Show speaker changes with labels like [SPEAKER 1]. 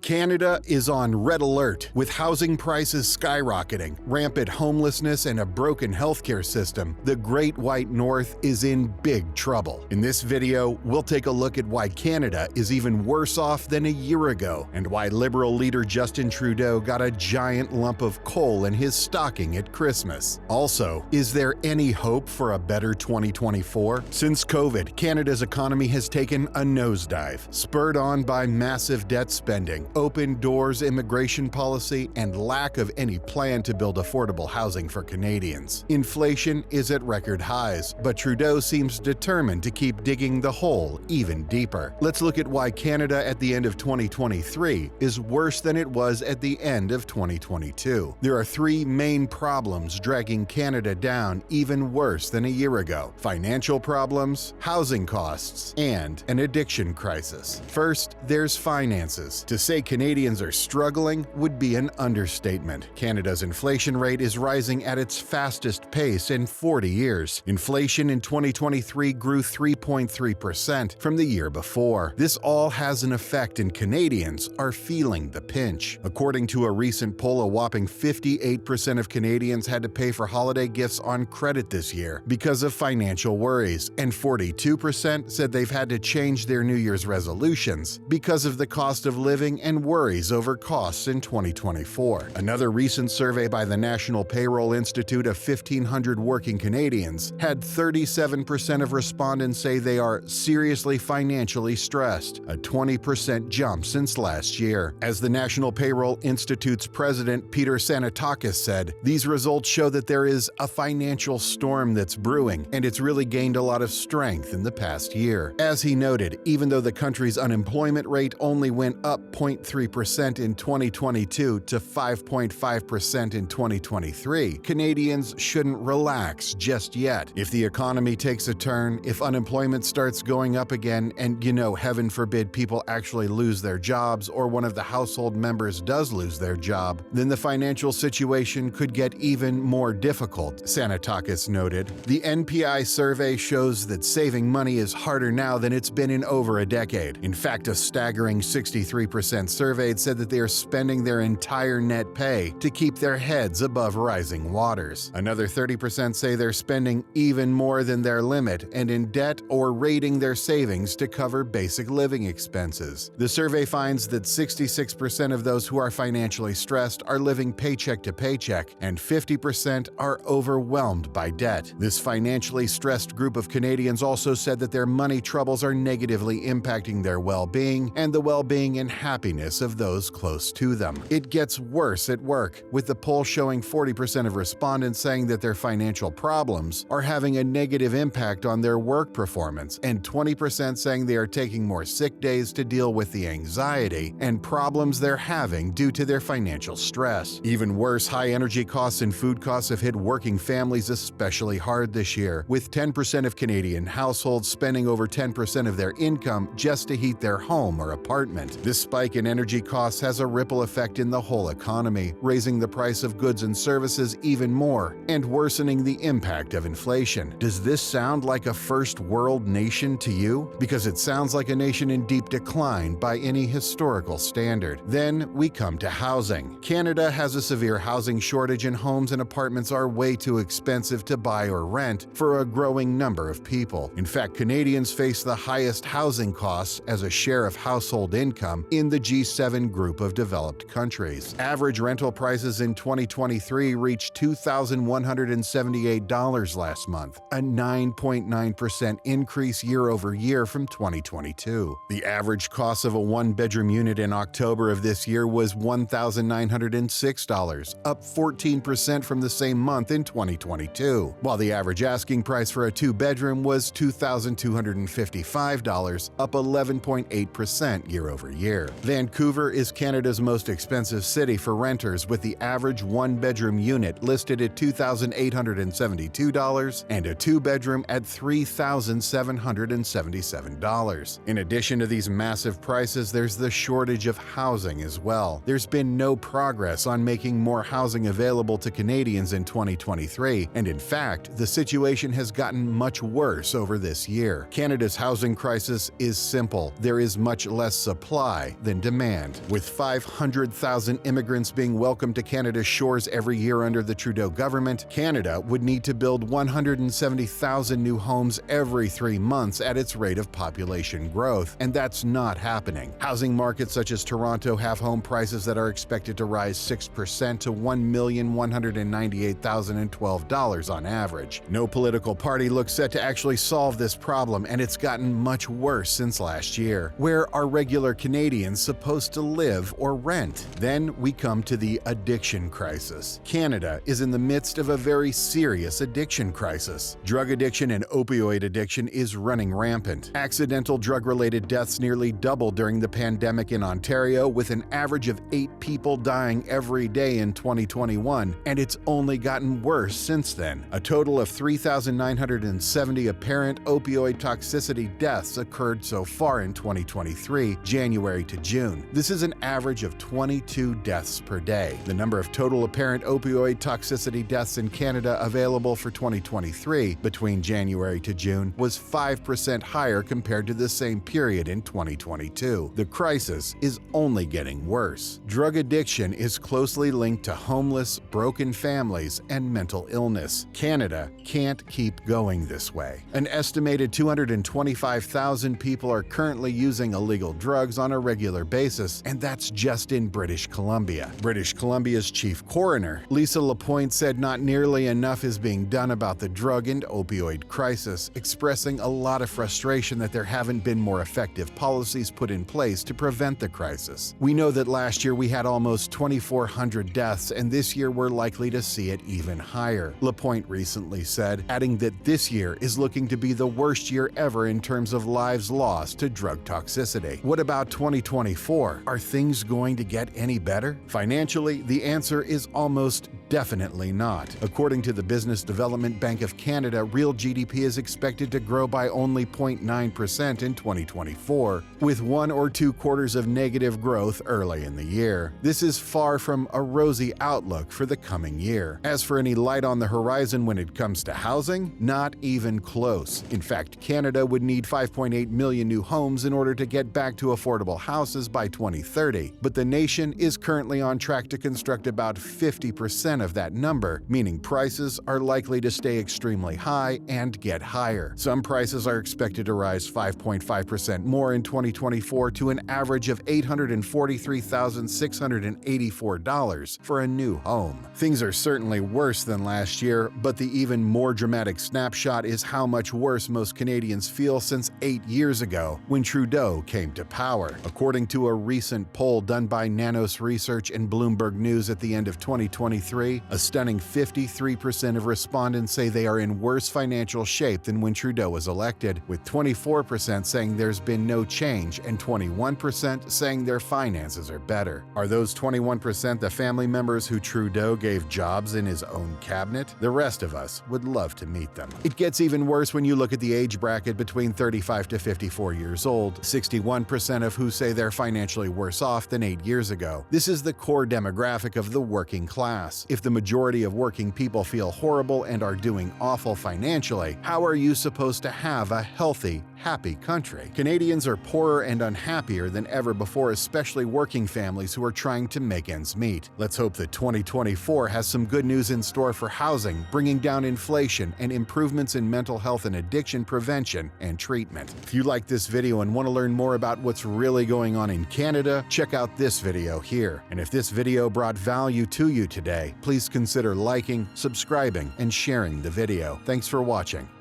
[SPEAKER 1] Canada is on red alert, with housing prices skyrocketing, rampant homelessness, and a broken healthcare system. The Great White North is in big trouble. In this video, we'll take a look at why Canada is even worse off than a year ago, and why Liberal leader Justin Trudeau got a giant lump of coal in his stocking at Christmas. Also, is there any hope for a better 2024? Since COVID, Canada's economy has taken a nosedive, spurred on by massive debt spending, open doors immigration policy, and lack of any plan to build affordable housing for Canadians. Inflation is at record highs, but Trudeau seems determined to keep digging the hole even deeper. Let's look at why Canada at the end of 2023 is worse than it was at the end of 2022. There are three main problems dragging Canada down even worse than a year ago: financial problems, housing costs, and an addiction crisis. First, there's finances. To say Canadians are struggling would be an understatement. Canada's inflation rate is rising at its fastest pace in 40 years. Inflation in 2023 grew 3.3% from the year before. This all has an effect, and Canadians are feeling the pinch. According to a recent poll, a whopping 58% of Canadians had to pay for holiday gifts on credit this year because of financial worries, and 42% said they've had to change their New Year's resolutions because of the cost of living and worries over costs in 2024. Another recent survey by the National Payroll Institute of 1,500 working Canadians had 37% of respondents say they are seriously financially stressed, a 20% jump since last year. As the National Payroll Institute's president Peter Sanatakis said, these results show that there is a financial storm that's brewing, and it's really gained a lot of strength in the past year. As he noted, even though the country's unemployment rate only went up 0.3% in 2022 to 5.5% in 2023, Canadians shouldn't relax just yet. If the economy takes a turn, if unemployment starts going up again, and heaven forbid people actually lose their jobs or one of the household members does lose their job, then the financial situation could get even more difficult, Sanatakis noted. The NPI survey shows that saving money is harder now than it's been in over a decade. In fact, a staggering 63% surveyed said that they are spending their entire net pay to keep their heads above rising waters. Another 30% say they're spending even more than their limit and in debt or raiding their savings to cover basic living expenses. The survey finds that 66% of those who are financially stressed are living paycheck to paycheck, and 50% are overwhelmed by debt. This financially stressed group of Canadians also said that their money troubles are negatively impacting their well-being and the well-being and happiness of those close to them. It gets worse at work, with the poll showing 40% of respondents saying that their financial problems are having a negative impact on their work performance, and 20% saying they are taking more sick days to deal with the anxiety and problems they're having due to their financial stress. Even worse, high energy costs and food costs have hit working families especially hard this year, with 10% of Canadian households spending over 10% of their income just to heat their home or apartment. This spike in energy costs has a ripple effect in the whole economy, raising the price of goods and services even more and worsening the impact of inflation. Does this sound like a first world nation to you? Because it sounds like a nation in deep decline by any historical standard. Then we come to housing. Canada has a severe housing shortage, and homes and apartments are way too expensive to buy or rent for a growing number of people. In fact, Canadians face the highest housing costs as a share of household income in the G7 group of developed countries. Average rental prices in 2023 reached $2,178 last month, a 9.9% increase year over year from 2022. The average cost of a one-bedroom unit in October of this year was $1,906, up 14% from the same month in 2022, while the average asking price for a two-bedroom was $2,255, up 11.8% year over year. Vancouver is Canada's most expensive city for renters, with the average one-bedroom unit listed at $2,872 and a two-bedroom at $3,777. In addition to these massive prices, there's the shortage of housing as well. There's been no progress on making more housing available to Canadians in 2023, and in fact, the situation has gotten much worse over this year. Canada's housing crisis is simple. There is much less supply than demand. demand. With 500,000 immigrants being welcomed to Canada's shores every year under the Trudeau government, Canada would need to build 170,000 new homes every 3 months at its rate of population growth, and that's not happening. Housing markets such as Toronto have home prices that are expected to rise 6% to $1,198,012 on average. No political party looks set to actually solve this problem, and it's gotten much worse since last year. Where are regular Canadians supposed to live or rent? Then we come to the addiction crisis. Canada is in the midst of a very serious addiction crisis. Drug addiction and opioid addiction is running rampant. Accidental drug-related deaths nearly doubled during the pandemic in Ontario, with an average of 8 people dying every day in 2021, and it's only gotten worse since then. A total of 3,970 apparent opioid toxicity deaths occurred so far in 2023, January to June. This is an average of 22 deaths per day. The number of total apparent opioid toxicity deaths in Canada available for 2023 between January to June was 5% higher compared to the same period in 2022. The crisis is only getting worse. Drug addiction is closely linked to homeless, broken families, and mental illness. Canada can't keep going this way. An estimated 225,000 people are currently using illegal drugs on a regular basis, and that's just in British Columbia. British Columbia's chief coroner, Lisa Lapointe, said not nearly enough is being done about the drug and opioid crisis, expressing a lot of frustration that there haven't been more effective policies put in place to prevent the crisis. We know that last year we had almost 2,400 deaths, and this year we're likely to see it even higher, Lapointe recently said, adding that this year is looking to be the worst year ever in terms of lives lost to drug toxicity. What about 2024? Are things going to get any better? Financially, the answer is almost definitely not. According to the Business Development Bank of Canada, real GDP is expected to grow by only 0.9% in 2024, with 1 or 2 quarters of negative growth early in the year. This is far from a rosy outlook for the coming year. As for any light on the horizon when it comes to housing, not even close. In fact, Canada would need 5.8 million new homes in order to get back to affordable houses by 2030, but the nation is currently on track to construct about 50% of that number, meaning prices are likely to stay extremely high and get higher. Some prices are expected to rise 5.5% more in 2024 to an average of $843,684 for a new home. Things are certainly worse than last year, but the even more dramatic snapshot is how much worse most Canadians feel since 8 years ago when Trudeau came to power. According to a recent poll done by Nanos Research and Bloomberg News at the end of 2023, a stunning 53% of respondents say they are in worse financial shape than when Trudeau was elected, with 24% saying there's been no change and 21% saying their finances are better. Are those 21% the family members who Trudeau gave jobs in his own cabinet? The rest of us would love to meet them. It gets even worse when you look at the age bracket between 35 to 54 years old, 61% of who say they're financially worse off than 8 years ago. This is the core demographic of the working class. If the majority of working people feel horrible and are doing awful financially, how are you supposed to have a healthy, happy country? Canadians are poorer and unhappier than ever before, especially working families who are trying to make ends meet. Let's hope that 2024 has some good news in store for housing, bringing down inflation and improvements in mental health and addiction prevention and treatment. If you like this video and want to learn more about what's really going on in Canada, check out this video here. And if this video brought value to you today, please consider liking, subscribing, and sharing the video. Thanks for watching.